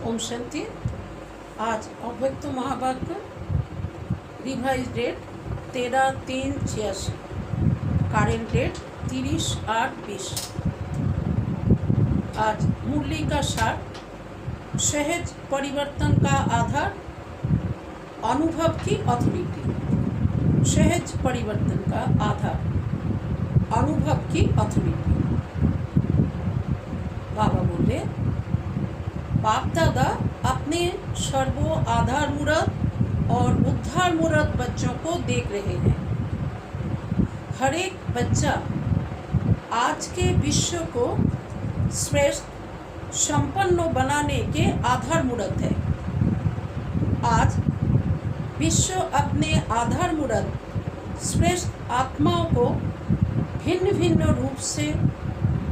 ओम शांति। आज अव्यक्त महावाक्य रिवाइज डेट 13/3/86, कारेंट डेट 30/8/20। आज मुरली का सार, सहज परिवर्तन का आधार अनुभव की अथॉरिटी। सहज परिवर्तन का आधार अनुभव की अथॉरिटी। बाबा बोले, बाप दादा अपने सर्वो आधार मूर्त और उद्धार मूर्त बच्चों को देख रहे हैं। हर एक बच्चा आज के विश्व को श्रेष्ठ संपन्न बनाने के आधार मूर्त है। आज विश्व अपने आधार मूर्त श्रेष्ठ आत्माओं को भिन्न भिन्न रूप से,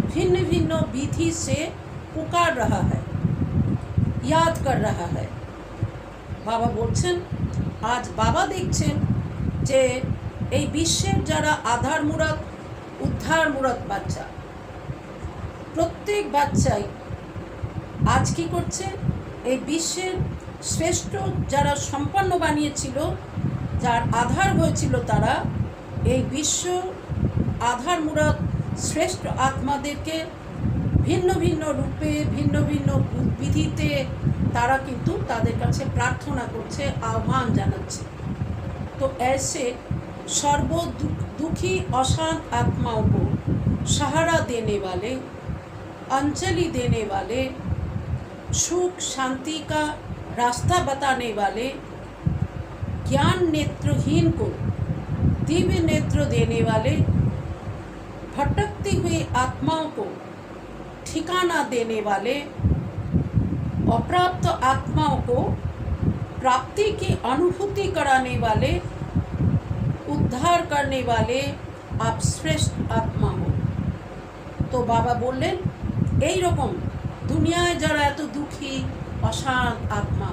भिन्न भिन्न विधि से पुकार रहा है, याद कर रहा है। बाबा बोलছেন, आज बाबा দেখছেন যে এই বিশ্বের যারা আধার মূরত উদ্ধার মূরত বাচ্চা, প্রত্যেক বাচ্চাই আজ কি করছে, এই বিশ্বের শ্রেষ্ঠ যারা সম্পন্ন বানিয়েছিল, যার আধার হয়েছিল, তারা এই বিশ্ব আধার মূরত শ্রেষ্ঠ আত্মাদেরকে ভিন্ন ভিন্ন রূপে, ভিন্ন ভিন্ন বিধিতে তারা কিন্তু তাদের কাছে প্রার্থনা করছে, আহ্বান জানাচ্ছে। तो ऐसे सर्व दुखी अशांत आत्माओं को सहारा देने वाले, अंजलि देने वाले, सुख शांति का रास्ता बताने वाले, ज्ञान नेत्रहीन को दिव्य नेत्र देने वाले, भटकती हुई आत्माओं को ठिकाना देने वाले, अप्राप्त आत्माओं को प्राप्ति की अनुभूति कराने वाले, उद्धार करने वाले आप श्रेष्ठ आत्मा हो। तो बाबा बोलें, এই রকম দুনিয়ায় যারা এত দুঃখী অশান্ত আত্মা,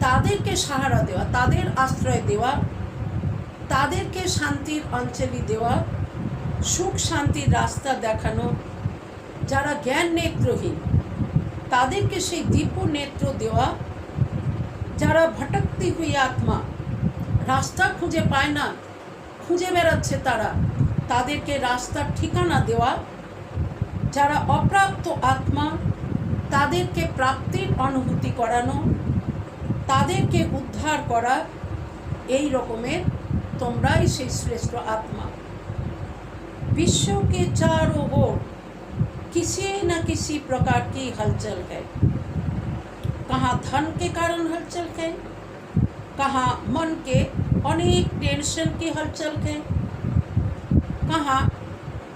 তাদেরকে সাহারা দেওয়া, তাদের আশ্রয় দেওয়া, তাদেরকে শান্তির অঞ্জলি দেওয়া, সুখ শান্তির রাস্তা দেখানো, যারা জ্ঞান নেত্রহীন তাদেরকে সেই দিব্য নেত্র দেওয়া, যারা ভটকতি হুই আত্মা, রাস্তা খুঁজে পায় না, খুঁজে বেড়াচ্ছে তারা, তাদেরকে রাস্তার ঠিকানা দেওয়া, যারা অপ্রাপ্ত আত্মা তাদেরকে প্রাপ্তির অনুভূতি করানো, তাদেরকে উদ্ধার করা, এই রকমের তোমরাই সেই শ্রেষ্ঠ আত্মা। विश्व के चारों ओर किसी न किसी प्रकार की हलचल है। कहाँ धन के कारण हलचल है, कहाँ मन के अनेक टेंशन की हलचल है, कहाँ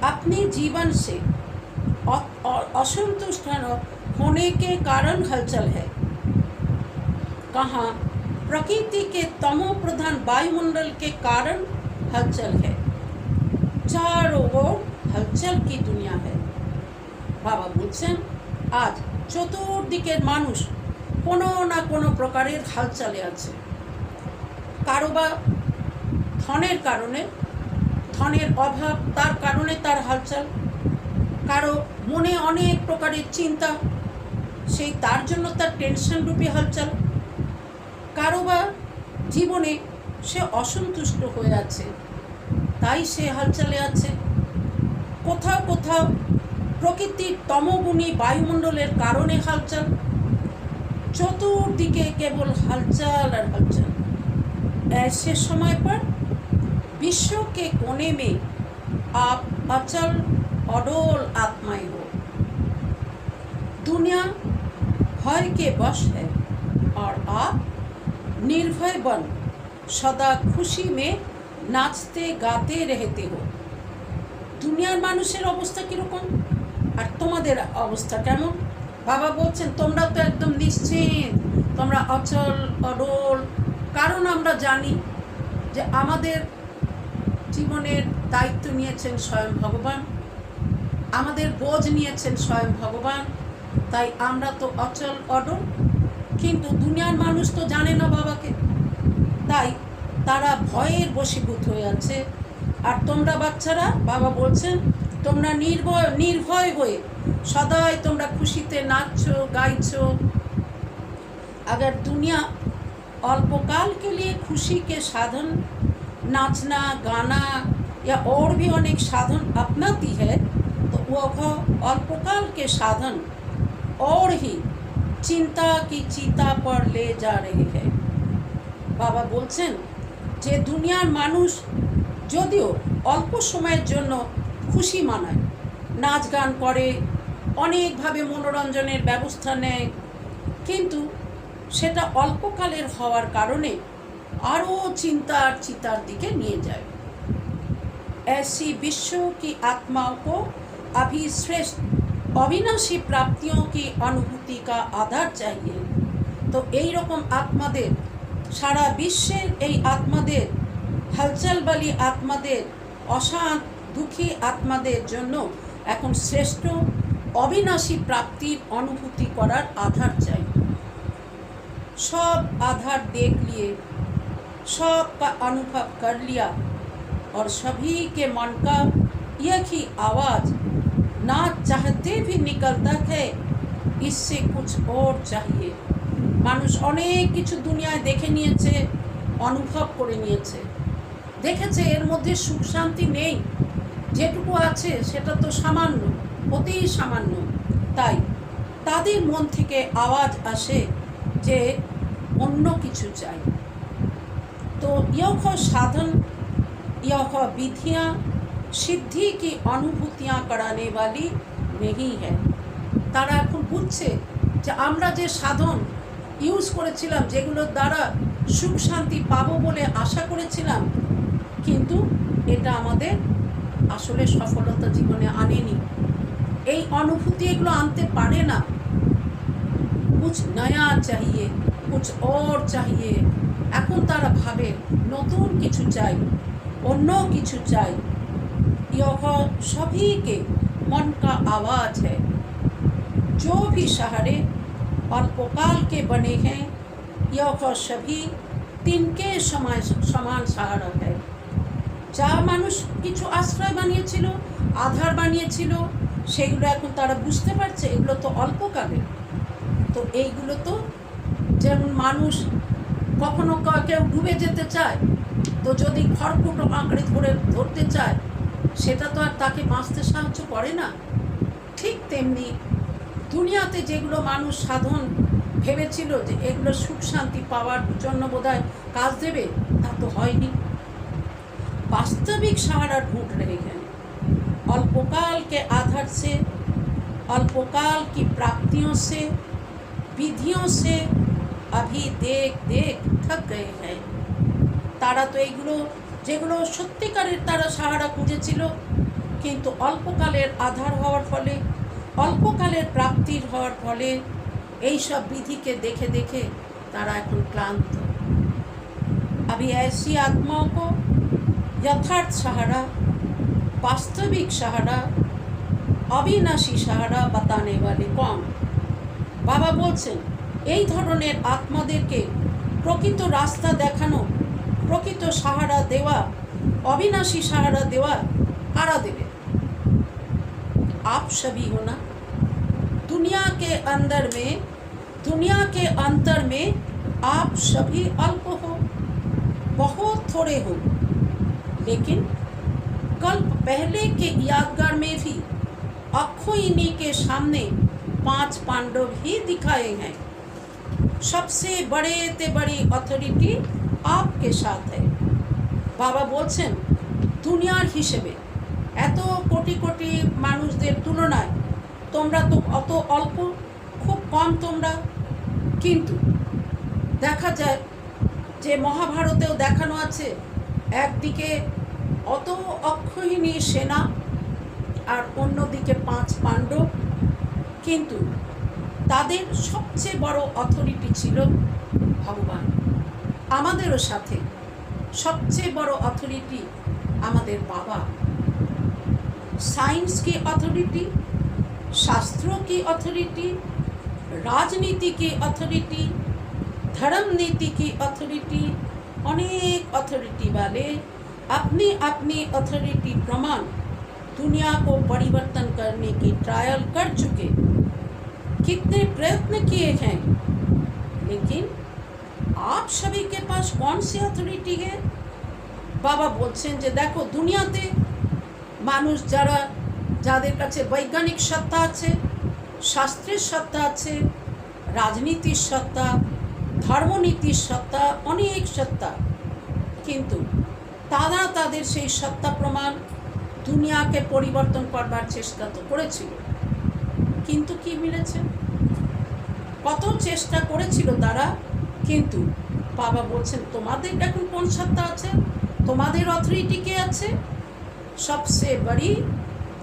अपने जीवन से असंतुष्ट होने के कारण हलचल है, कहाँ प्रकृति के तमो प्रधान वायुमंडल के कारण हलचल है। चारों ओर हलचल की दुनिया है। बाबा बोलছেন, आज চতুর্দিকের মানুষ কোনো না কোনো প্রকারের হালচালে আছে। কারো বা ধনের কারণে, ধনের অভাব, তার কারণে তার হালচাল। কারো মনে অনেক প্রকারের চিন্তা, সেই তার জন্য তার টেনশন রূপী হালচাল। কারো বা জীবনে সে অসন্তুষ্ট হয়ে আছে, তাই সে হালচালে আছে। কোথাও কোথাও প্রকৃতির তমগুণী বায়ুমণ্ডলের কারণে হালচাল। চতুর্দিকে কেবল হালচাল আর হালচাল। ऐसे समय पर विश्व के कोने में आप अचल अडोल आत्माएं हो। दुनिया भय के वश है और आप निर्भय बन सदा खुशी में নাচতে গাতে रहते हो। দুনিয়ার মানুষের অবস্থা কীরকম আর তোমাদের অবস্থা কেমন? বাবা বলছেন, তোমরা তো একদম নিশ্চিন্ত, তোমরা অচল অডল। কারণ আমরা জানি যে আমাদের জীবনের দায়িত্ব নিয়েছেন স্বয়ং ভগবান, আমাদের বোঝ নিয়েছেন স্বয়ং ভগবান, তাই আমরা তো অচল অডল। কিন্তু দুনিয়ার মানুষ তো জানে না বাবাকে, তাই তারা ভয়ের বশীভূত হয়ে আছে। আর তোমরা বাচ্চারা, বাবা বলছেন, তোমরা নির্ভয় হয়ে সদাই তোমরা খুশিতে নাচছো, গাইছো, अगर दुनिया अल्पकाल के लिए खुशी के साधन, नाचना गाना या और भी अनेक साधन अपनाती है, तो वह अल्पकाल के साधन और ही चिंता की चिता पर ले जा रही है। बाबा বলছেন যে দুনিয়ার মানুষ যদিও অল্প সময়ের জন্য খুশি মানায়, নাচ গান করে, অনেকভাবে মনোরঞ্জনের ব্যবস্থা নেয়, কিন্তু সেটা অল্পকালের হওয়ার কারণে আরও চিন্তার চিতার দিকে নিয়ে যায়। ऐसी विश्व की आत्माओं को अभी श्रेष्ठ अविनाशी प्राप्तियों की अनुभूति का आधार चाहिए। तो এই রকম আত্মাদের, সারা বিশ্বের এই আত্মাদের, হালচালবালী আত্মাদের, অশান্ত দুঃখী আত্মাদের জন্য এখন শ্রেষ্ঠ অবিনাশী প্রাপ্তির अनुभूति করার आधार चाहिए। सब आधार देख लिए, सब का अनुभव कर लिया और सभी के मन का एक ही आवाज़ ना चाहते भी निकलता है, इससे कुछ और चाहिए। মানুষ অনেক কিছু দুনিয়ায় দেখে নিয়েছে, অনুভব করে নিয়েছে, দেখেছে এর মধ্যে সুখ শান্তি নেই, যেটুকু আছে সেটা তো সামান্য, অতি সামান্য। তাই তাদের মন থেকে আওয়াজ আসে যে অন্য কিছু চাই। तो यह साधन, यह विधियाँ सिद्धि की अनुभूतियाँ कराने वाली नहीं है। तारा এখন বুঝছে যে আমরা যে সাধন ইউজ করেছিলাম, যেগুলোর দ্বারা সুখ শান্তি পাবো বলে আশা করেছিলাম, কিন্তু এটা আমাদের আসলে সফলতা জীবনে আনেনি। এই অনুভূতি এগুলো আনতে পারে না। कुछ नया चाहिए, कुछ और चाहिए। এখন তারা ভাবে নতুন কিছু চাই, অন্য কিছু চাই। यह सभी के मन का आवाज़ है। जो भी सहारे अल्पकाल के बने हैं, यह सभी तिनके समान सहारा है। যা মানুষ কিছু আশ্রয় বানিয়েছিল, আধার বানিয়েছিল, সেগুলো এখন তারা বুঝতে পারছে এগুলো তো অল্পকালের। তো এইগুলো তো যেমন মানুষ কখনো কেউ ডুবে যেতে চায়, তো যদি খড়কুটো আঁকড়ে ধরতে চায়, সেটা তো আর তাকে বাঁচতে সাহায্য করে না। ঠিক তেমনি দুনিয়াতে যেগুলো মানুষ সাধন ভেবেছিল যে এগুলো সুখ শান্তি পাওয়ার জন্য বোধহয় কাজ দেবে, তা তো হয়নি। वास्तविक सहारा ढूंढ रहे हैं। अल्पकाल के आधार से, अल्पकाल की प्राप्तियों से, विधियों से अभी देख देख थक गए हैं। तारा तो এইগুলো যেগুলো সত্যিকারের তারা সাহারা খুঁজেছিল, কিন্তু অল্পকালের আধার হওয়ার ফলে, অল্পকালের প্রাপ্তির হওয়ার ফলে এই সব বিধিকে দেখে দেখে তারা এখন ক্লান্ত। अभी ऐसी आत्माओं को यथार्थ सहारा, वास्तविक सहारा, अविनाशी सहारा बताने वाले कौन? बाबा বলছেন এই ধরনের আত্মাদেরকে প্রকৃত রাস্তা দেখানো, প্রকৃত সাহারা দেওয়া, অবিনাশী সাহারা দেওয়া কারা দেবে? आप सभी हो ना। दुनिया के अंदर में, दुनिया के अंतर में आप सभी अल्प हो, बहुत थोड़े हो, लेकिन कल्प पहले के यादगार में भी अक्षोहिणी के सामने 5 पांडव ही दिखाए हैं। सबसे बड़े ते बड़ी अथॉरिटी आपके साथ है। बाबा বলছেন দুনিয়ার হিসেবে এত কোটি কোটি মানুষদের তুলনায় তোমরা তো অত অল্প, খুব কম তোমরা। কিন্তু দেখা যায় যে মহাভারতেও দেখানো আছে, একদিকে অত অক্ষয়িনী সেনা আর অন্যদিকে 5 পাণ্ডব, কিন্তু তাদের সবচেয়ে বড় অথরিটি ছিল ভগবান। আমাদেরও সাথে সবচেয়ে বড় অথরিটি আমাদের বাবা। साइंस की अथॉरिटी, शास्त्रों की अथॉरिटी, राजनीति की अथॉरिटी, धर्म नीति की अथॉरिटी, अनेक अथॉरिटी वाले अपनी अपनी अथॉरिटी प्रमाण दुनिया को परिवर्तन करने की ट्रायल कर चुके, कितने प्रयत्न किए हैं, लेकिन आप सभी के पास कौन सी अथॉरिटी है? बाबा बोलছেন যে দেখো দুনিয়াতে মানুষ যারা যাদের কাছে বৈজ্ঞানিক সত্তা আছে, শাস্ত্রের সত্তা আছে, রাজনীতির সত্তা, ধর্মনীতির সত্তা, অনেক সত্তা, কিন্তু তারা তাদের সেই সত্তা প্রমাণ দুনিয়াকে পরিবর্তন করবার চেষ্টা তো করেছিল, কিন্তু কি মিলেছে? কত চেষ্টা করেছিল তারা, কিন্তু বাবা বলছেন তোমাদের এখন কোন সত্তা আছে? তোমাদের অথরিটি কে আছে? सबसे बड़ी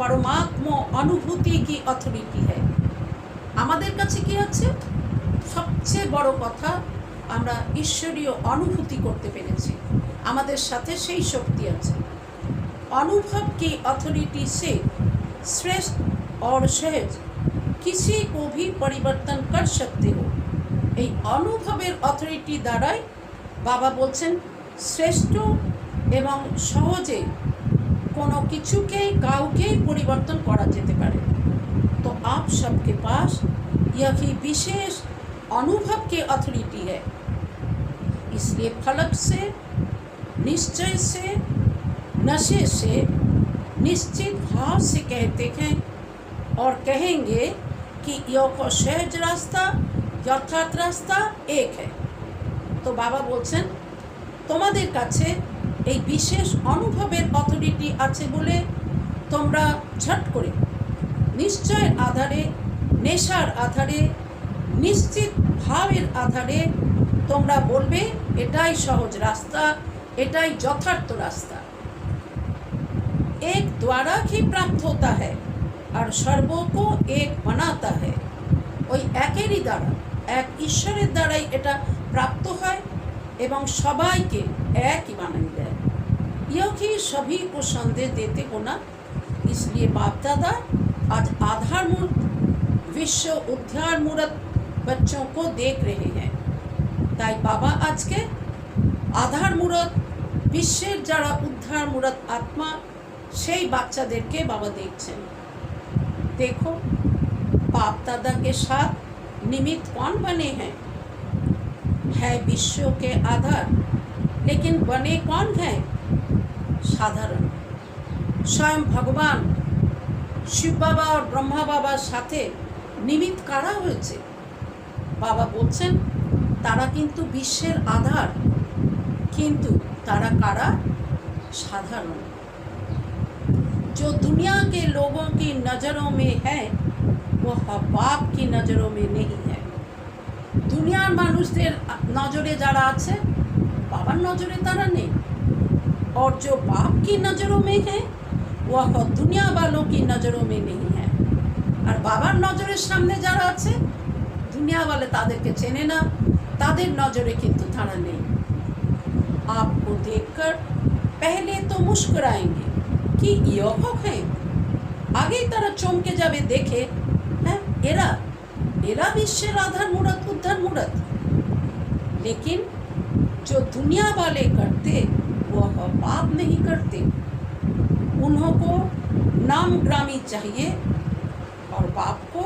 परमात्मा अनुभूति की अथॉरिटी है। আমাদের কাছে কি আছে? সবচেয়ে বড় কথা, আমরা ঈশ্বরীয় অনুভূতি করতে পেরেছি, আমাদের সাথে সেই শক্তি আছে। अनुभव की अथॉरिटी से श्रेष्ठ और सहज किसी को भी परिवर्तन कर सकते हो। এই অনুভবের অথরিটি দ্বারাই বাবা বলছেন শ্রেষ্ঠ এবং সহজে কোনো কিছুকেই কাউকেই পরিবর্তন করা যেতে পারে। तो आप सबके पास यही विशेष अनुभव की अथॉरिटी है। इसलिए फलक से, निश्चय से, नशे से, निश्चित भाव से कहते हैं और कहेंगे कि यह सहज रास्ता, यथार्थ रास्ता एक है। तो बाबा बोलছেন তোমাদের কাছে এই বিশেষ অনুভবের অথরিটি আছে বলে তোমরা ঝট করে নিশ্চয়ের আধারে, নেশার আধারে, নিশ্চিত ভাবের আধারে তোমরা বলবে এটাই সহজ রাস্তা, এটাই যথার্থ রাস্তা। एक द्वारा ही प्राप्त होता है और सर्वों को एक बनाता है। ওই একেরই দ্বারা, এক ঈশ্বরের দ্বারাই এটা প্রাপ্ত হয় এবং সবাইকে একই বানিয়ে দেয়। यही सभी को संदेश देते हो ना। इसलिए बाप दादा आज आधारमूर्त विश्व उद्धार मूर्त बच्चों को देख रहे हैं। তাই বাবা আজকে আধার মূরত বিশ্বের যারা উদ্ধার মূরত আত্মা সেই বাচ্চাদেরকে বাবা দেখছেন। देखो बाप दादा के साथ निमित्त कौन बने हैं? है विश्व के आधार, लेकिन बने कौन हैं? साधारण स्वयं भगवान शिव बाबा और ब्रह्मा बाबार साथे निमित्त कारा হয়েছে। बाबा बोलছেন तारा किन्तु विश्वेर आधार, किन्तु तारा कारा? साधारण। जो दुनिया के लोगों की नज़रों में है वह बाप की नज़रों में नहीं है। दुनियार मानुषदेर नजरे जारा आछे बाबार नजरे तारा नेই। और जो बाप की नज़रों में है वह दुनिया वालों की नज़रों में नहीं है। और बाबार नजरेर सामने जारा आछे दुनिया वाले तादेरके चेने ना, तादेर नजरे किन्तु तारा नेই। आपको देखकर पहले तो मुस्कुराएंगे कि यह है, आगे तारा चमके जाबे देखे हैं एरा एरा विश्वेर आधार मूरत उद्धार मूरत। लेकिन जो दुनिया वाले करते वह बाप नहीं करते। उन्हों को नाम ग्रामी चाहिए और बाप को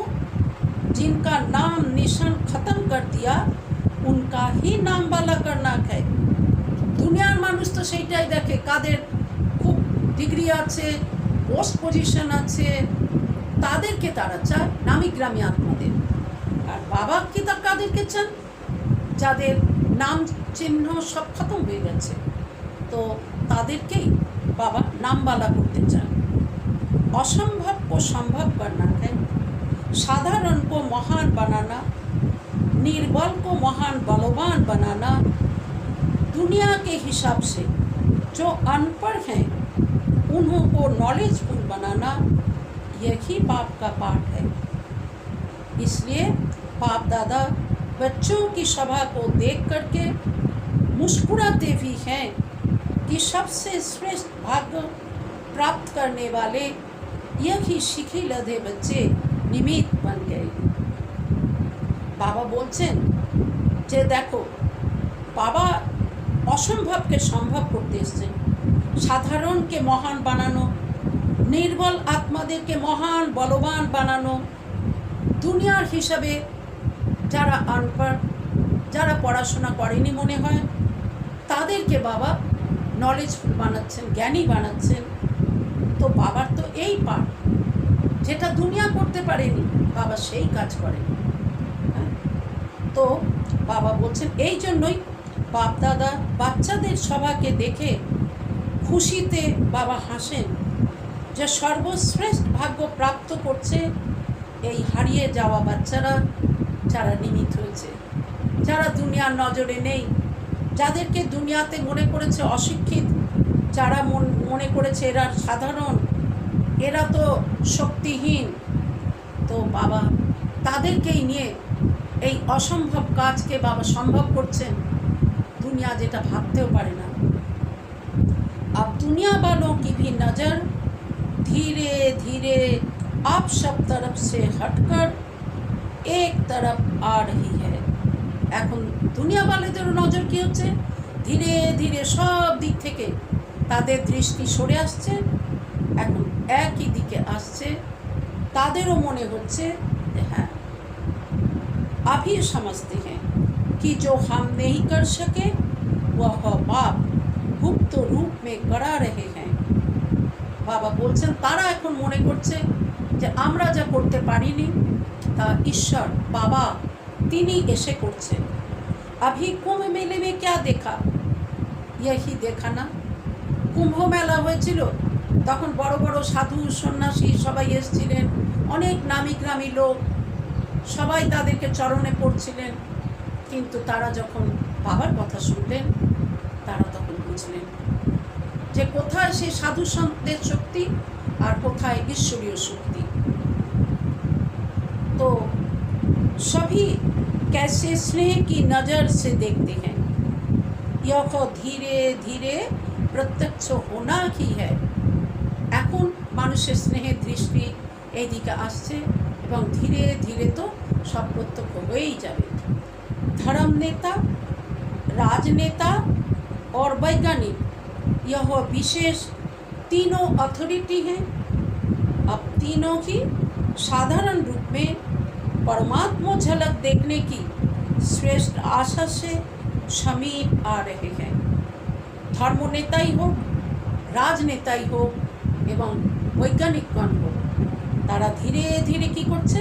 जिनका नाम निशान खत्म कर दिया उनका ही नाम वाला करना है। दुनियार मानुष तो सेटाई देखे कादेर खूब डिग्री आछे, पोस्ट पोजिशन आछे, तादेरके तारा चाय नामी ग्रामी आत्मादेर। और बाबा की ता कादेरके चान? जादेर नाम चिन्ह सब खत्म हो गेছে, तो तादेरकेই बाबा नामवाला करते चान। असंभव को संभव करना है, साधारण को महान बनाना, निर्बल को महान बलवान बनाना, दुनिया के हिसाब से जो अनपढ़ हैं उन्हों को नॉलेजफुल बनाना, यही बाप का पाठ है। इसलिए बाप दादा बच्चों की सभा को देख करके मुस्कुराते भी हैं कि सबसे श्रेष्ठ भाग्य प्राप्त करने वाले यही शिखी लधे बच्चे निमित्त बन गए। बाबा बोलছেন যে দেখো बाबा असम्भवके सम्भव करते एसेছেন, साधारणके महान बनानो, निर्बल आत्मादेरके महान बलवान बनानो, दुनियार हिसाबे যারা अनपढ़ যারা পড়াশোনা করেনি মনে হয় তাদেরকে বাবা নলেজফুল বানাচ্ছেন, জ্ঞানী বানাচ্ছেন। তো বাবার তো এই পার্ট, যেটা দুনিয়া করতে পারেনি বাবা সেই কাজ করেন। হ্যাঁ, তো বাবা বলছেন এই জন্যই বাপ দাদা বাচ্চাদের সবাইকে দেখে খুশিতে বাবা হাসেন, যে সর্বশ্রেষ্ঠ ভাগ্য প্রাপ্ত করছে এই হারিয়ে যাওয়া বাচ্চারা, যারা নিমিত হয়েছে, যারা দুনিয়ার নজরে নেই, যাদেরকে দুনিয়াতে মনে করেছে অশিক্ষিত, যারা মনে করেছে এরা সাধারণ, এরা তো শক্তিহীন। তো বাবা তাদেরকেই নিয়ে এই অসম্ভব কাজকে বাবা সম্ভব করছেন, दुनिया जेटा भाबतेও पारे ना। अब दुनिया वालों की भी नज़र धीरे धीरे आप सब तरफ से हटकर एक तरफ आ रही है। এখন দুনিয়া वालेদের নজর কি হচ্ছে, ধীরে ধীরে সব দিক থেকে তাদের দৃষ্টি সরে আসছে, এখন একই দিকে আসছে। তাদেরও মনে হচ্ছে যে হ্যাঁ, अभी समझते हैं कि जो हम नहीं कर सके वह बाप गुप्त रूप में करा रहे हैं। बाबा बोलছেন তারা এখন মনে করছে যে আমরা যা করতে পারিনি তা ঈশ্বর বাবা তিনি এসে করছেন। अभी कुंभ मेले में क्या देखा, यही देखा ना। কুম্ভ মেলা হয়েছিল, তখন বড় বড় সাধু সন্ন্যাসী সবাই এসেছিলেন, অনেক নামি গ্রামী লোক সবাই তাদেরকে চরণে পড়ছিলেন। কিন্তু তারা যখন বাবার কথা শুনলেন তারা তখন বুঝলেন যে কোথায় সেই সাধু সন্তের শক্তি আর কোথায় ঈশ্বরীয় শক্তি। तो सभी कैसे स्नेह की नज़र से देखते हैं, यह धीरे धीरे प्रत्यक्ष होना ही है। এখন মানুষের স্নেহের দৃষ্টি এই দিকে আসছে এবং ধীরে ধীরে তো সব প্রত্যক্ষ হয়েই যাবে। धर्म नेता, राजनेता और वैज्ञानिक यह विशेष तीनों अथॉरिटी हैं। अब तीनों ही साधारण रूप में परमात्मा झलक देखने की श्रेष्ठ आशा से समीप आ रहे हैं। धर्म नेताई हो, राजनेताई हो एवं वैज्ञानिकगण हो, तारा धीरे धीरे की करছে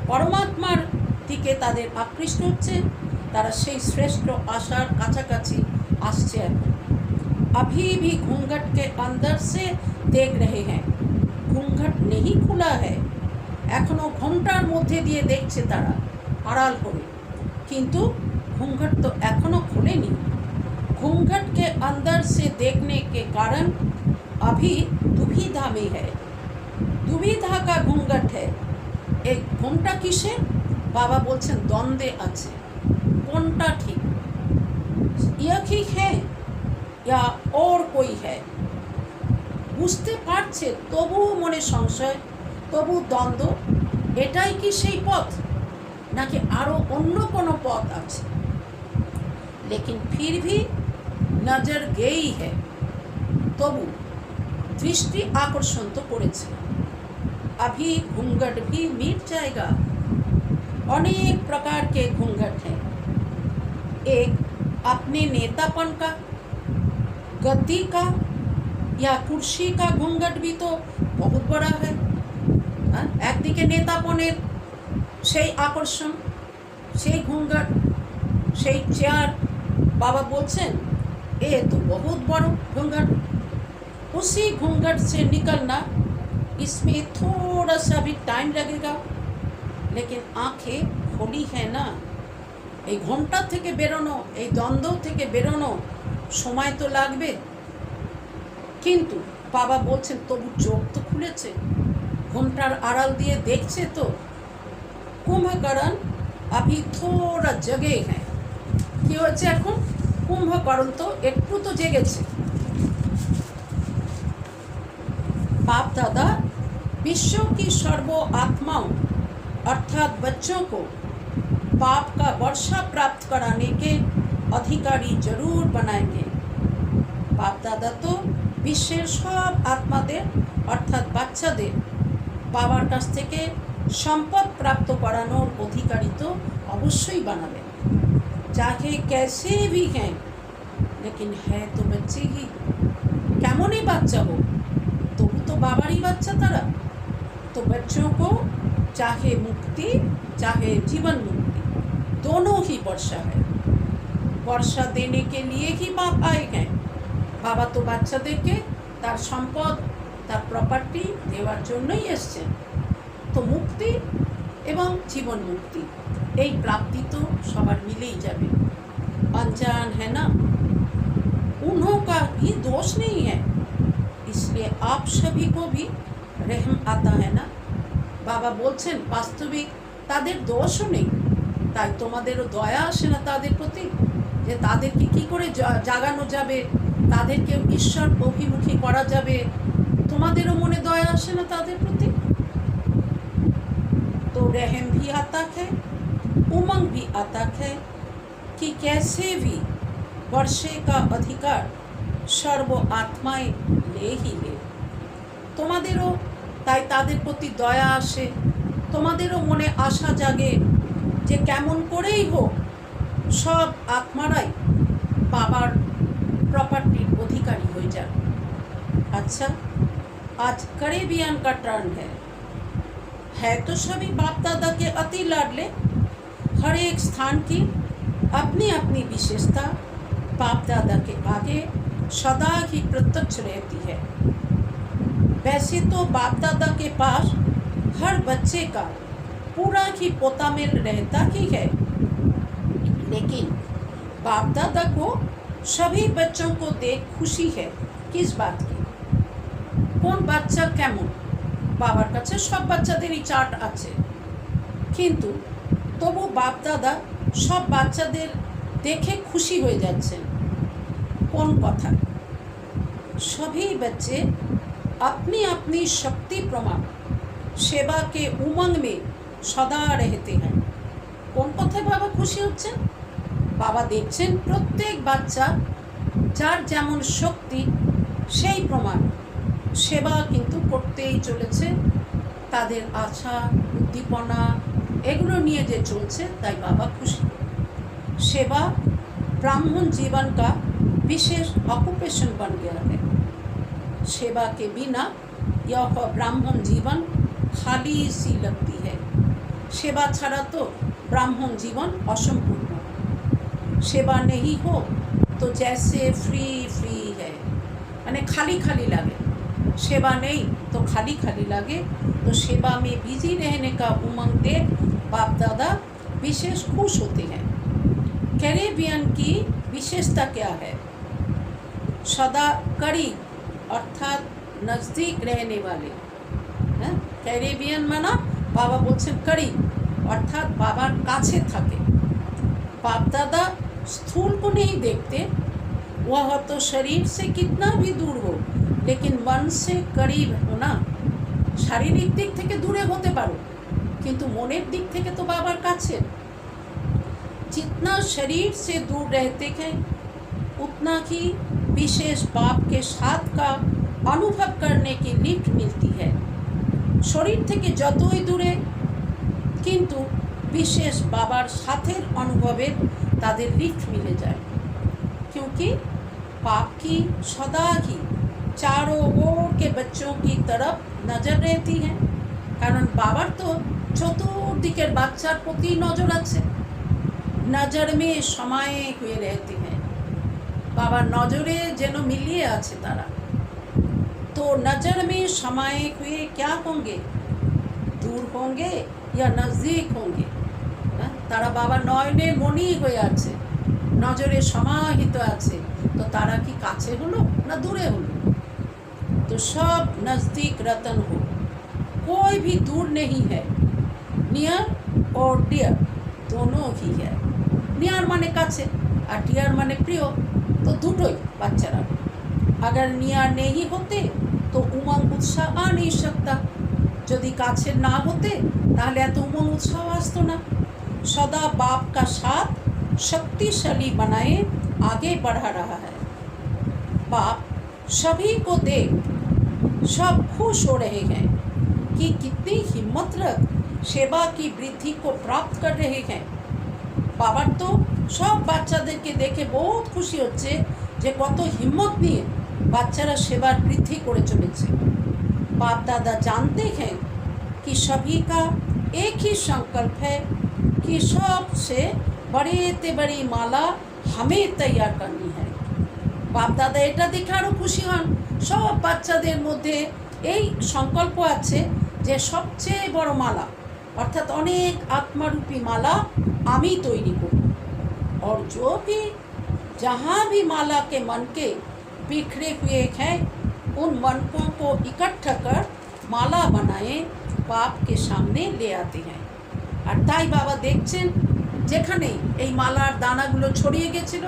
परमात्मार दिके तादेर आकृष्ट होच्छे, तारा सेई श्रेष्ठ आशार काछाकाछि आसছে। अभी भी घूंघट के अंदर से देख रहे हैं, घूंघट नहीं खुला है, एखोनो घोमटार मध्य दिए देखছে तारा आड़ाल करे, किन्तु घूंघट तो एखोनो खुलेनी। घूंघट के अंदर से देखने के कारण अभी दुविधा में है, दुविधा का घूंघट है। एक घोमटा किसे बाबा बोलছেন द्वंद्वे আছে, কোনটা ঠিক, यही है या और कोई है। বুঝতে পারছে তবুও মনে সংশয়, তবু দ্বন্দ্ব, এটাই কি সেই পথ নাকি আরও অন্য কোনো পথ আছে। लेकिन फिर भी नजर गई है, তবু দৃষ্টি আকর্ষণ তো করেছে। अभी घूंघट भी मिट जाएगा। अनेक प्रकार के घूंघट हैं। एक अपने नेतापन का, गद्दी का या कुर्सी का घूंघट भी तो बहुत बड़ा है। एक दिके नेतापनेर সেই আকর্ষণ, সেই ঘूंघट, সেই চেয়ার, बाबा बोलছেন ए तो बहुत बड़ा घूंघट। उसी घूंघट से निकलना, इसमें थोड़ा सा भी टाइम लगेगा, लेकिन आँखें खोली है ना। এই ঘোমটা থেকে বেরোনো, এই দ্বন্দ্ব থেকে বেরোনো সময় তো লাগবে, কিন্তু বাবা বলছেন তবু চোখ তো খুলেছে, ঘোমটার আড়াল দিয়ে দেখছে তো। কুম্ভকরণ अभी थोड़ा जगे हैं। কি হচ্ছে এখন, কুম্ভকরণ তো একটু তো জেগেছে। बाप दादा विश्व की सर्व आत्माओं अर्थात बच्चों को पाप का वर्षा प्राप्त कराने के अधिकारी जरूर बनाएंगे। बाप दादा तो विश्वेर सब आत्मादेर अर्थात बाच्चादेर बाबार काछ थेके सम्पद प्राप्त करानोर अधिकारी तो अवश्यई बानाबेन। चाहे कैसे भी हैं, लेकिन है तो बच्चे ही। কেমনই বাচ্চা হোক, তবু তো বাবারই বাচ্চা তারা। तो बच्चों को चाहे मुक्ति चाहे जीवन मुक्ति दोनों ही वर्षा है। वर्षा देने के लिए ही बाप आए हैं। বাবা তো বাচ্চাদেরকে তার সম্পদ, তার প্রপার্টি দেওয়ার জন্যই এসছেন। তো মুক্তি এবং জীবন মুক্তি এই प्राप्ति तो সবার मिलेई जाबे। अनजान है ना, उन्हों का भी दोष नहीं है, इसलिए आप सभी को भी रहम आता है ना। बाबा बोलছেন বাস্তবিক তাদের দোষও নেই, তাই তোমাদেরও দয়া আসে না তাদের প্রতি, যে তাদেরকে কি করে জাগানো যাবে, তাদেরকে ঈশ্বর অভিমুখী করা যাবে। তোমাদেরও মনে দয়া আসে না তাদের প্রতি। तो रहम भी आता है, उमंग भी आता है कि कैसे भी वर्षे का अधिकार सर्व आत्माएं ले ही ले। তোমাদেরও তাই তাদের প্রতি দয়া আসে, তোমাদেরও মনে আশা জাগে যে কেমন করেই হোক সব আত্মারাই বাবার प्रॉपर्टीर अधिकारी हो जाए। अच्छा, आज कैरेबियन का टर्न है तो सभी बाप दादा के अति लाडले। हर एक स्थान की अपनी अपनी विशेषता बाप दादा के आगे सदा ही प्रत्यक्ष रहती है। वैसे तो बाप दादा के पास हर बच्चे का पूरा ही पोतामेल रहता ही है, लेकिन बाप दादा को सभी बच्चों को देख खुशी है। किस बात की? কোন বাচ্চা কেমন? বাবার কাছে সব বাচ্চাদেরই চার্ট আছে, কিন্তু তবু বাপ দাদা সব বাচ্চাদের দেখে খুশি হয়ে যাচ্ছেন। কোন কথা? सभी बच्चे अपनी अपनी शक्ति प्रमाण सेवा के उमंग में सदा रहते हैं। কোন কথায় বাবা খুশি হচ্ছেন? বাবা দেখছেন প্রত্যেক বাচ্চা যার যেমন শক্তি সেই প্রমাণ সেবা কিন্তু করতেই চলেছে। তাদের আশা উদ্দীপনা এগুলো নিয়ে যে চলছে, তাই বাবা খুশি। सेवा ब्राह्मण जीवन का विशेष ऑक्यूपेशन बन गया है। सेवा के बिना यह ब्राह्मण जीवन खाली सी लगती है। सेवा छाड़ा तो ब्राह्मण जीवन असंपूर्ण। सेवा नहीं हो तो जैसे फ्री फ्री है, माने खाली खाली लगे। सेवा नहीं तो खाली खाली लगे। तो सेवा में बिजी रहने का उमंग देख बाप दादा विशेष खुश होते हैं। कैरेबियन की विशेषता क्या है? सदा करीब अर्थात नज़दीक रहने वाले हैं। कैरेबियन माना बाबा बोलছেন करीब अर्थात बाबार काछे থাকে। बाप दादा स्थूल को नहीं देखते, वह तो शरीर से कितना भी दूर हो, लेकिन मन से करीब होना। शारीरिक दिक থেকে দূরে হতে পারো, কিন্তু মনের দিক থেকে তো বাবার কাছে। जितना शरीर से दूर रहते हैं उतना ही विशेष बाप के साथ का अनुभव करने की लिफ्ट मिलती है। शरीर থেকে যতই দূরে, কিন্তু विशेष बाबार साथेर अनुभवेर तादेर लिफ्ट मिले जाए, क्योंकि बाप की सदा ही चारों ओर के बच्चों की तरफ नज़र रहती है। कारण बाबार तो चतुर्दिकेर बाच्चार प्रति नजर आछे। नजर में समाये हुए रहते हैं। बाबा नजरे जेनो मिलिए आछे तारा। तो नजर में समाये हुए क्या होंगे? दूर होंगे या नज़दीक होंगे? तारा बाबा नयने मणि हुए आछे, नजरे समाहित आछे। तो तारा की काछे हलो ना दूरे हलो? तो सब नज़दीक रतन हो, कोई भी दूर नहीं है। नियर और डियर दोनों ही है। नियर माने काछे और डियर माने प्रिय, तो दुटोई बाच्चारा। अगर नियर नहीं होते तो उमंग उत्साह आ नहीं सकता। यदि काछे ना होते ताहले एत उमंग उत्साह आसतो ना। सदा बाप का साथ शक्तिशाली बनाए आगे बढ़ा रहा है। बाप सभी को देख सब खुश हो रहे हैं कि कितनी हिम्मत रख सेवा की वृद्धि को प्राप्त कर रहे हैं। বাবার তো সব বাচ্চাদেরকে দেখে বহুত খুশি হচ্ছে যে কত हिम्मत নিয়ে বাচ্চারা সেবার বৃদ্ধি করে চলেছে। बाप दादा जानते हैं कि सभी का एक ही संकल्प है कि सबसे बड़े से बड़ी माला हमें तैयार करनी है। बाप दादा এটা দেখে আরও খুশি হন। সব বাচ্চাদের মধ্যে এই সংকল্প আছে যে সবচেয়ে বড় মালা অর্থাৎ অনেক আত্মারূপী মালা আমি তৈরি করব। और जो भी जहाँ भी माला के मन के बिखरे हुए हैं उन मनकों को इकट्ठा कर माला बनाए बाप के सामने ले आते हैं। আর তাই বাবা দেখছেন যেখানে এই মালার দানাগুলো ছড়িয়ে গেছিল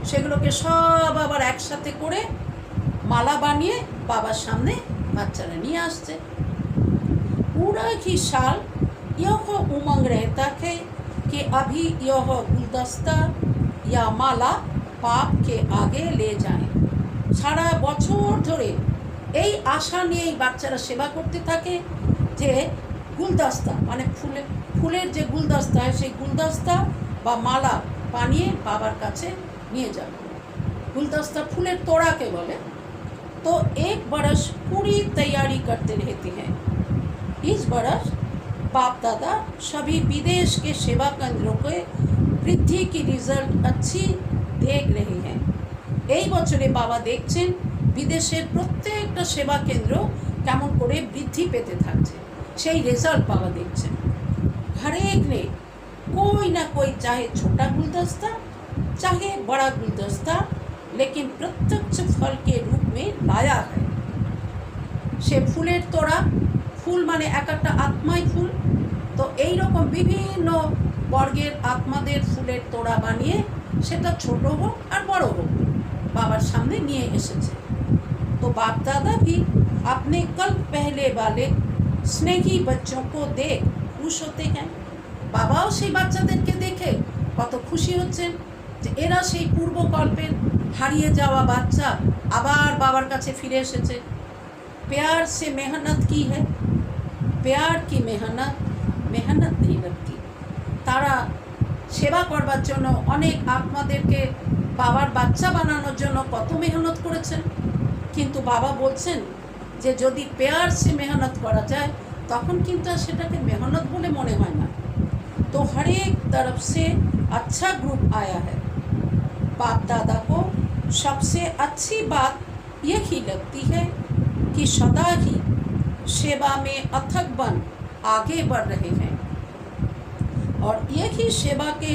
সেগুলোকে সব আবার একসাথে করে মালা বানিয়ে বাবার সামনে বাচ্চারা নিয়ে আসছে। पूरा ही साल यह उमंग रहता है कि अभी यह गुलदस्ता या माला बाप के आगे ले जाएं। সারা বছর ধরে এই আশা নিয়েই বাচ্চারা সেবা করতে থাকে যে গুলদস্তা মানে ফুলের যে গুলদস্তা হয় সেই গুলদস্তা বা মালা বানিয়ে বাবার কাছে নিয়ে যাবে। गुलदस्ता फूलेर तोड़ा के बोले। तो एक बरस पूरी तैयारी करते रहते हैं। इस बरस बाप दादा सभी विदेश के सेवा केंद्रों के वृद्धि की रिजल्ट अच्छी देख रहे हैं। এই বছরে বাবা দেখছেন বিদেশের প্রত্যেকটা সেবা কেন্দ্র কেমন করে বৃদ্ধি পেতে থাকছে, সেই রেজাল্ট বাবা দেখছেন। हर एक ने कोई ना कोई चाहे छोटा गुलदस्ता चाहे बड़ा गुलदस्ता लेकिन प्रत्यक्ष फल के रूप में लाया है। से फूलेर तोड़ा फूल माने एक एक आत्माई फूल, तो এই রকম বিভিন্ন বর্গের আত্মাদের ফুলের তোড়া বানিয়ে সেটা ছোট হোক আর বড় হোক বাবার সামনে নিয়ে এসেছে। तो बाप दादा भी अपने कल पहले वाले स्नेही बच्चों को देख खुश होते हैं। বাবাও সেই বাচ্চাদেরকে দেখে কত খুশি হচ্ছেন যে এরা সেই পূর্বকল্পের হারিয়ে যাওয়া বাচ্চা আবার বাবার কাছে ফিরে এসেছে। प्यार से मेहनत की है, प्यार की मेहनत मेहनत नहीं लगती। তারা সেবা করবার জন্য অনেক আত্মাদেরকে বাবার বাচ্চা বানানোর জন্য কত মেহনত করেছেন, কিন্তু বাবা বলছেন যে যদি প্যার সে মেহনত করা যায় তখন কিন্তু আর সেটাকে মেহনত বলে মনে হয় না। तो हर एक तरफ से अच्छा ग्रुप आया है। बाप दादा को सबसे अच्छी बात यही लगती है कि सदा ही सेवा में अथक बन आगे बढ़ रहे हैं और यही सेवा के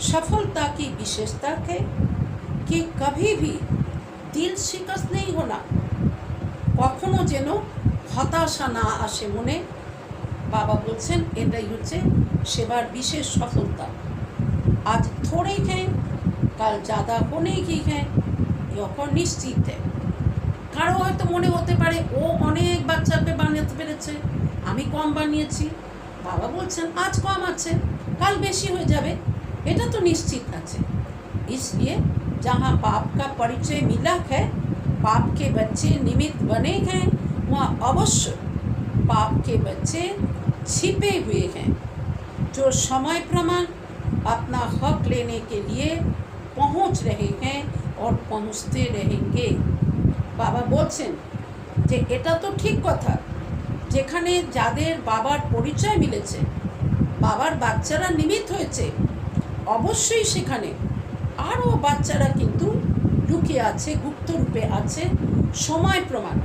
सफलता की विशेषता है कि कभी भी दिल शिकस्त नहीं होना, কখনো যেন হতাশা না আসে মনে। बाबा बोलছেন এটাই হচ্ছে সেবার বিশেষ সফলতা। आज थोड़े हैं कल ज़्यादा होने की है यह निश्चित है। কারো হয়তো মনে হতে পারে ও অনেক বাচ্চাকে বানাতে পেরেছে, আমি কম বানিয়েছি। বাবা বলছেন আজ কম আছে কাল বেশি হয়ে যাবে, এটা তো নিশ্চিত আছে। इसलिए जहाँ बाप का परिचय मिला है, बाप के बच्चे निमित्त बने हैं, वहाँ अवश्य बाप के बच्चे छिपे हुए हैं जो समय प्रमाण अपना हक लेने के लिए पहुँच रहे हैं और पहुँचते रहेंगे। बाबा बोलছেন যে এটা তো ঠিক কথা, যেখানে যাদের বাবার পরিচয় মিলেছে, বাবার বাচ্চারা নিমিত্ত হয়েছে, অবশ্যই সেখানে আরও বাচ্চারা কিন্তু লুকিয়ে আছে, গুপ্ত রূপে আছে। সময় প্রমাণ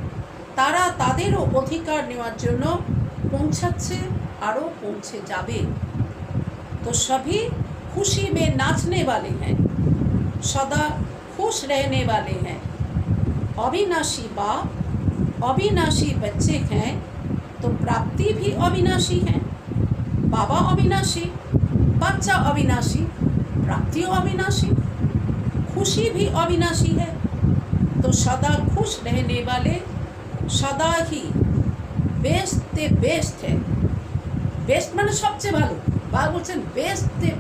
তারা তাদেরও অধিকার নেওয়ার জন্য পৌঁছাচ্ছে, আরও পৌঁছে যাবে। तो सभी खुशी में नाचने वाले हैं, सदा खुश रहने वाले हैं। अविनाशी बाप अविनाशी बच्चे हैं तो प्राप्ति भी अविनाशी है। बाबा अविनाशी, बच्चा अविनाशी, प्राप्ति अविनाशी, खुशी भी अविनाशी है। तो सदा खुश रहने वाले सदा ही बेस्ट बेस्ट है। बेस्ट माने सबसे भालो। बाबा बोलছেন बेस्ट है,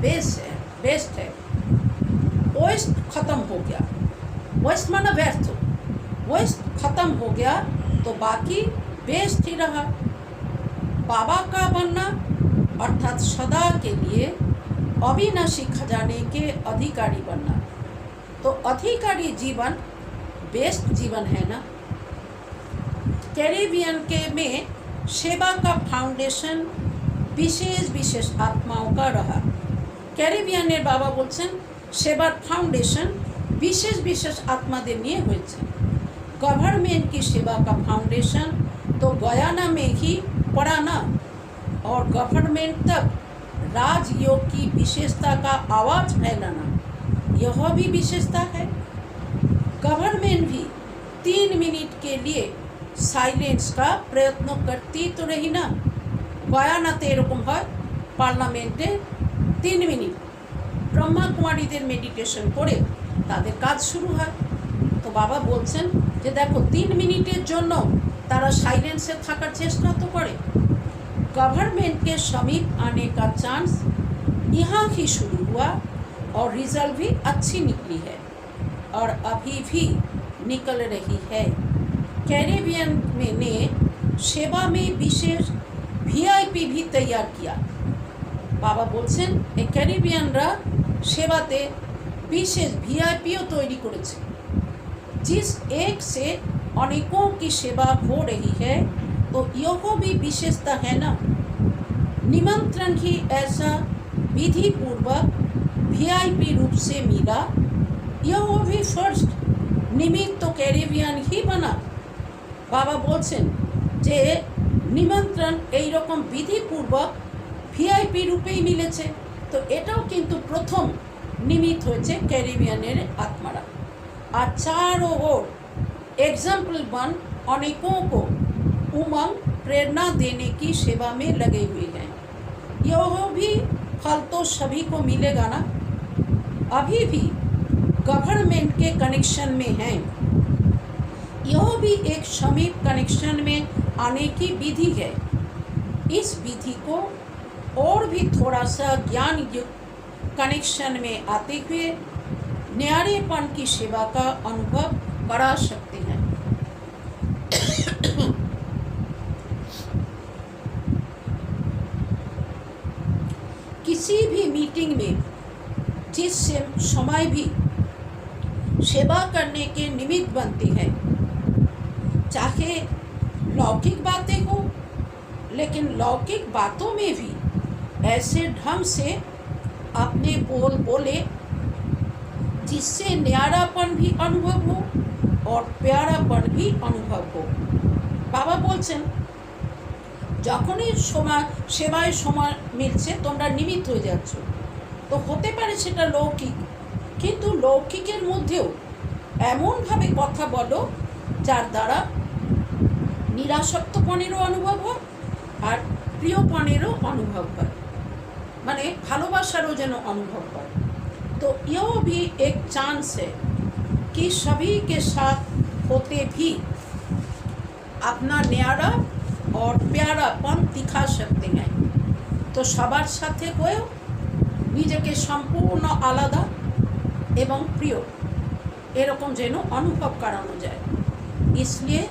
बेस्ट है। वेस्ट खत्म हो गया, वेस्ट माना व्यर्थ, वेस्ट खत्म हो गया तो बाकी बेस्ट ही रहा। बाबा का बनना अर्थात सदा के लिए अविनाशी खजाने के अधिकारी बनना। तो अधिकारी जीवन बेस्ट जीवन है ना। कैरिबियन के में सेवा का फाउंडेशन विशेष विशेष आत्माओं का रहा। ক্যারিবিয়ানের বাবা বলছেন সেবার फाउंडेशन विशेष विशेष आत्माদের নিয়ে হয়েছে। गवर्नमेंट की सेवा का फाउंडेशन तो गयाना में ही पड़ा ना, और गवर्नमेंट तक राजयोग की विशेषता का आवाज़ फैलाना, यह भी विशेषता है। गवर्नमेंट भी 3 मिनट के लिए साइलेंस का प्रयत्न करती तो रही ना। गयानाते एरकम है, पार्लामेंटे 3 मिनट ब्रह्मा कुमारीদের মেডিটেশন করে তাদের কাজ শুরু হয়। তো বাবা বলছেন যে দেখো 3 মিনিটের জন্য তারা সাইলেন্সে থাকার চেষ্টা তো করে। गवर्नमेंट के समीप आने का चांस यहाँ ही शुरू हुआ और रिजल्ट भी अच्छी निकली है और अभी भी निकल रही है। कैरिबियन में ने सेवा में विशेष वीआईपी भी तैयार किया। बाबा बोलছেন এই ক্যারিবিয়ানরা সেবাতে विशेष वीआईपीও তৈরি করেছে। जिस एक से अनेकों की सेवा हो रही है तो यह भी विशेषता है ना। निमंत्रण ही ऐसा विधि पूर्वक वीआईपी रूप से मिला, यह भी फर्स्ट निमित्त तो कैरिबियन ही बना। बाबा बोलছেন যে निमंत्रण এই রকম বিধিপূর্বক ভিআইপি রূপেই মিলেছে, তো এটাও কিন্তু প্রথম নিমিত্ত হয়েছে ক্যারিবিয়ানের आत्मारा। और चारों ओर एग्जाम्पल बन अनेकों को उमंग प्रेरणा देने की सेवा में लगे हुए हैं। यह भी फल तो सभी को मिलेगा ना। अभी भी गवर्नमेंट के कनेक्शन में हैं, यह भी एक समीप कनेक्शन में आने की विधि है। इस विधि को और भी थोड़ा सा ज्ञान युक्त कनेक्शन में आते हुए न्यारेपन की सेवा का अनुभव करा सकते हैं। किसी भी मीटिंग में जिस समय भी सेवा करने के निमित्त बनती है, चाहे लौकिक बातें हो, लेकिन लौकिक बातों में भी ऐसे ढंग से अपने बोल बोले जिससे न्यारापन भी अनुभव हो और प्यारापन भी अनुभव हो। बाबा बोलছেন যখনই সময় সেবায় সময় মিলছে তোমরা নিমিত্ত হয়ে যাচ্ছ, তো হতে পারে সেটা লৌকিক, কিন্তু লৌকিকের মধ্যেও এমনভাবে কথা বলো যার দ্বারা নিরাসক্তপনেরও অনুভব হয় আর প্রিয়পনেরও অনুভব হয়, মানে ভালোবাসারও যেন অনুভব হয়। तो यह भी एक चांस है कि सभी के साथ होते भी अपना न्यारा और प्यारापन दिखा सकते हैं। तो सबार साथे होएও নিজেকে সম্পূর্ণ আলাদা এবং প্রিয় এরকম যেন অনুভব করানো যায়। इसलिए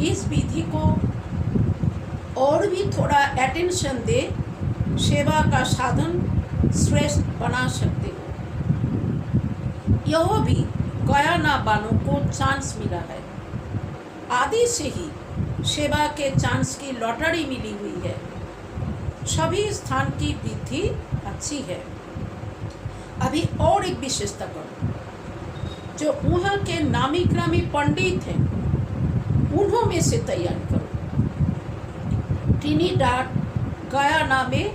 इस विधि को और भी थोड़ा अटेंशन दे सेवा का साधन श्रेष्ठ बना सकते हो। यह भी गयाना वालों को चांस मिला है। आदि से ही सेवा के चांस की लॉटरी मिली हुई है। सभी स्थान की वृद्धि अच्छी है। अभी और एक विशेषता करो, जो वहाँ के नामी ग्रामी पंडित हैं उन्हों में से तैयार करो। ट्रिनिडाड गयाना में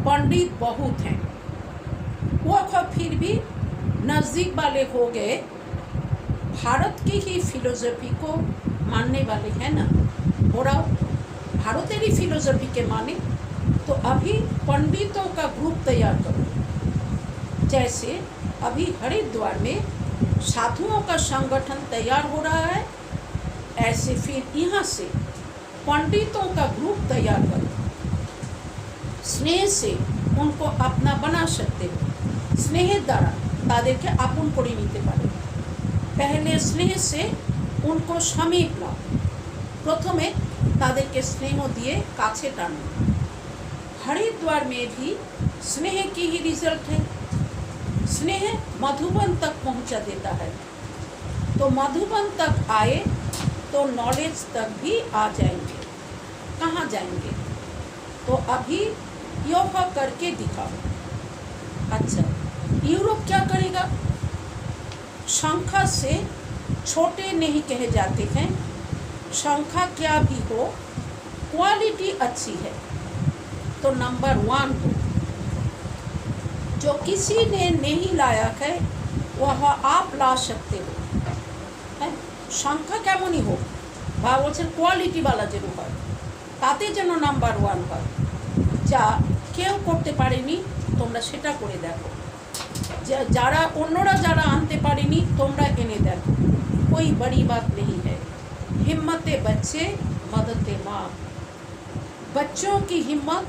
पंडित बहुत हैं, वह फिर भी नज़दीक वाले हो गए, भारत की ही फिलोसफी को मानने वाले हैं ना, और भारतेरी फिलोसफी के माने। तो अभी पंडितों का ग्रुप तैयार करो। जैसे अभी हरिद्वार में साधुओं का संगठन तैयार हो रहा है, ऐसे फिर यहाँ से पंडितों का ग्रुप तैयार करो। स्नेह से उनको अपना बना सकते हो। स्नेह द्वारा তাদেরকে আপন করে নিতে পারে। पहले स्नेह से उनको समीप लाओ। प्रथमे তাদেরকে स्नेह दिए काछे टानो। हरिद्वार में भी स्नेह की ही रिजल्ट है। स्नेह मधुबन तक पहुंचा देता है। तो मधुबन तक आए तो नॉलेज तक भी आ जाएंगे। कहाँ जाएंगे? तो अभी योगा करके दिखाओ। अच्छा, यूरोप क्या करेगा? संख्या से छोटे नहीं कहे जाते हैं। संख्या क्या भी हो, क्वालिटी अच्छी है तो नंबर 1 हो। जो किसी ने नहीं लाया है वह आप ला सकते हो। है संख्या केमनই হোক বা বলছেন কোয়ালিটিওয়ালা যেন হয়, তাতে যেন নাম্বার 1 হয়। যা কেউ করতে পারেনি তোমরা সেটা করে দেখো। যারা অন্যরা যারা আনতে পারেনি তোমরা এনে দেখো। कोई बड़ी बात नहीं है। हिम्मत बच्चे मदद माँ। बच्चों की हिम्मत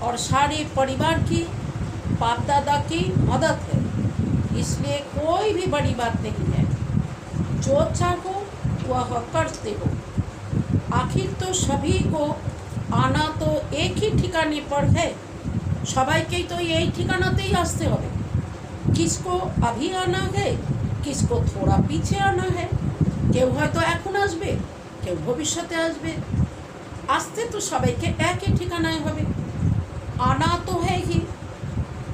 और सारे परिवार की, बाप दादा की मदद है, इसलिए कोई भी बड़ी बात नहीं है। जो चाहो वह करते हो। आखिर तो सभी को आना तो एक ही ठिकाने पर है। सबाइके तो यही ठिकानातेई आसते होबे। किसको अभी आना है, किसको थोड़ा पीछे आना है। केउ हयतो एखन आसबे, केउ भविष्यते आसबे। आसते तो सबाइके एक ही ठिकानाय होबे। आना तो है ही।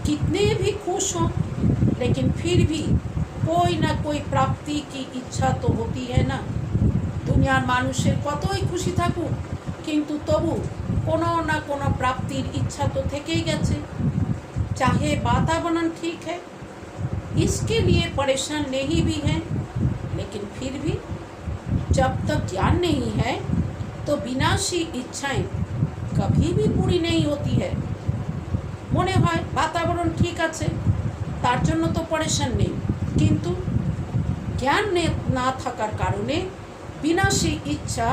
कितने भी खुश हों लेकिन फिर भी कोई ना कोई प्राप्ति की इच्छा तो होती है ना। दुनियार मानुषेर कतई खुशी थाकुक किन्तु तबु कोनो ना कोनो प्राप्तिर इच्छा तो थेकेई गेछे। चाहे वातावरण ठीक है, इसके लिए परेशान नहीं भी हैं, लेकिन फिर भी जब तक ज्ञान नहीं है तो विनाशी इच्छाएं कभी भी पूरी नहीं होती है। মনে হয় वातावरण ठीक আছে তার জন্য তো পরেশান নেই, কিন্তু জ্ঞান না থাকার কারণে বিনাশী ইচ্ছা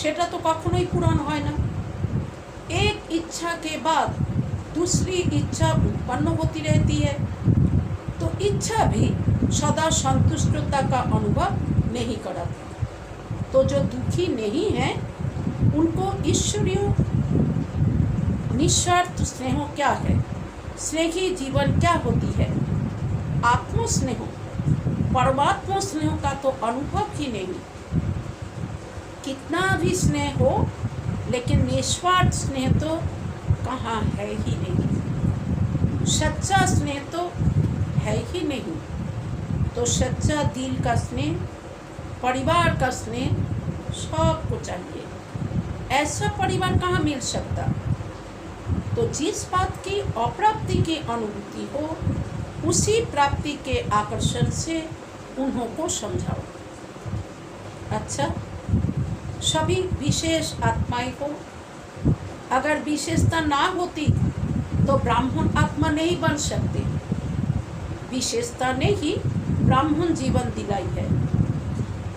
সেটা তো কখনোই পূরণ হয় না। एक इच्छा के बाद दूसरी इच्छा उत्पन्न होती रहती है, तो इच्छा भी सदा संतुष्टता का अनुभव नहीं कराती। तो जो दुखी नहीं है उनको ईश्वरीय निस्वार्थ स्नेह क्या है, स्नेही जीवन क्या होती है, आत्म स्नेह, परमात्मा स्नेह का तो अनुभव ही नहीं। कितना भी स्नेह हो लेकिन निस्वार्थ स्नेह तो कहाँ है ही नहीं। सच्चा स्नेह तो है ही नहीं। तो सच्चा दिल का स्नेह, परिवार का स्नेह सबको चाहिए। ऐसा परिवार कहाँ मिल सकता? तो जिस बात की अप्राप्ति की अनुभूति हो उसी प्राप्ति के आकर्षण से उन्हों को समझाओ। अच्छा, सभी विशेष आत्माएं को, अगर विशेषता ना होती तो ब्राह्मण आत्मा नहीं बन सकते। विशेषता ने ही ब्राह्मण जीवन दिलाई है।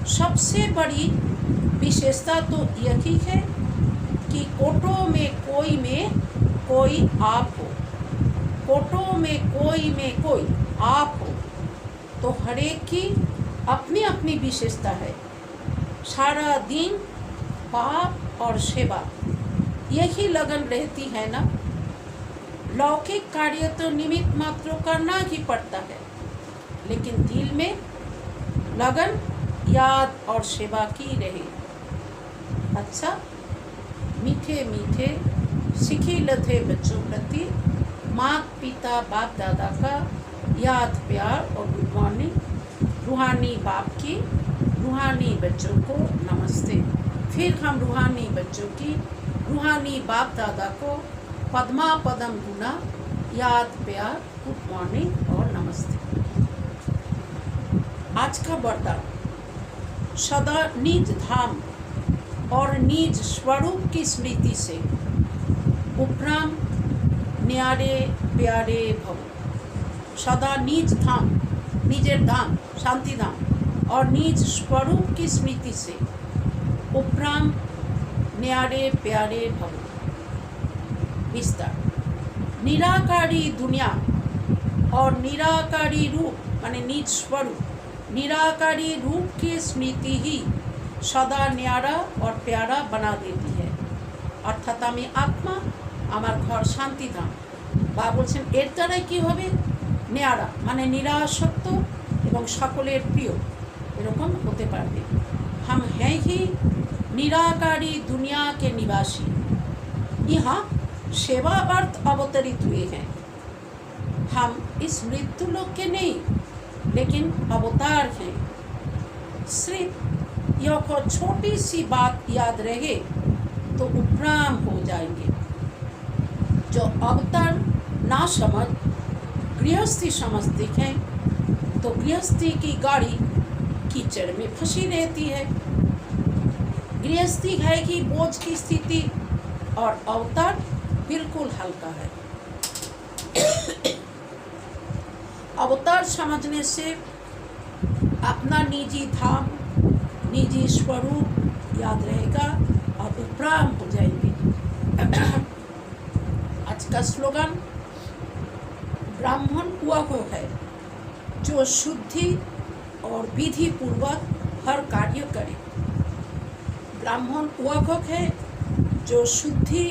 सबसे बड़ी विशेषता तो यही है कि कोटों में कोई आप हो। कोटों में कोई आप हो। तो हर एक की अपनी अपनी विशेषता है। सारा दिन पाप और सेवा यही लगन रहती है ना। लौकिक कार्य तो निमित्त मात्र करना ही पड़ता है, लेकिन दिल में लगन, याद और सेवा की रहे। अच्छा, मीठे मीठे शिखिल थे बच्चों प्रति माता पिता बाप दादा का याद प्यार और गुड मॉर्निंग। रूहानी बाप की रूहानी बच्चों को नमस्ते। फिर हम रूहानी बच्चों की रूहानी बाप दादा को पद्मा पदम गुना याद प्यार गुड मॉर्निंग और नमस्ते। आज का वरदान, सदा निज धाम और निज स्वरूप की स्मृति से उपराम न्यारे प्यारे भव। सदा निज धाम, निजेर धाम शांति धाम और निज स्वरूप की स्मृति से उपराम न्यारे प्यारे भव। विस्तार, निराकारी दुनिया और निराकारी रूप माने निज स्वरूप, निराकारी रूप की स्मृति ही सदा न्यारा और प्यारा बना देती है। अर्थात आमी आत्मा, आमार घर शांति धाम। बा बोलছেন এর দ্বারাই কি হবে? ন্যাড়া মানে নিরাসক্ত এবং সকলের প্রিয় এরকম হতে পারবে। हम हैं ही निराकारी दुनिया के निवासी, यहाँ सेवा अर्थ अवतरित हुए हैं। हम इस मृत्यु लोक के नहीं लेकिन अवतार हैं। सिर्फ यह को छोटी सी बात याद रहे तो उपराम हो जाएंगे। जो अवतार ना समझ गृहस्थी समझते हैं तो गृहस्थी की गाड़ी कीचड़ में फंसी रहती है। गृहस्थी है कि बोझ की स्थिति और अवतार बिल्कुल हल्का है। अवतार समझने से अपना निजी धाम निजी स्वरूप याद रहेगा और उपराम हो जाएंगे। आज का स्लोगन ब्राह्मण वह है जो शुद्धि और विधि पूर्वक हर कार्य करे। ब्राह्मण वह है जो शुद्धि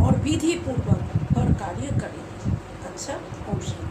और विधि पूर्वक हर कार्य करे। अच्छा, ओम शांति।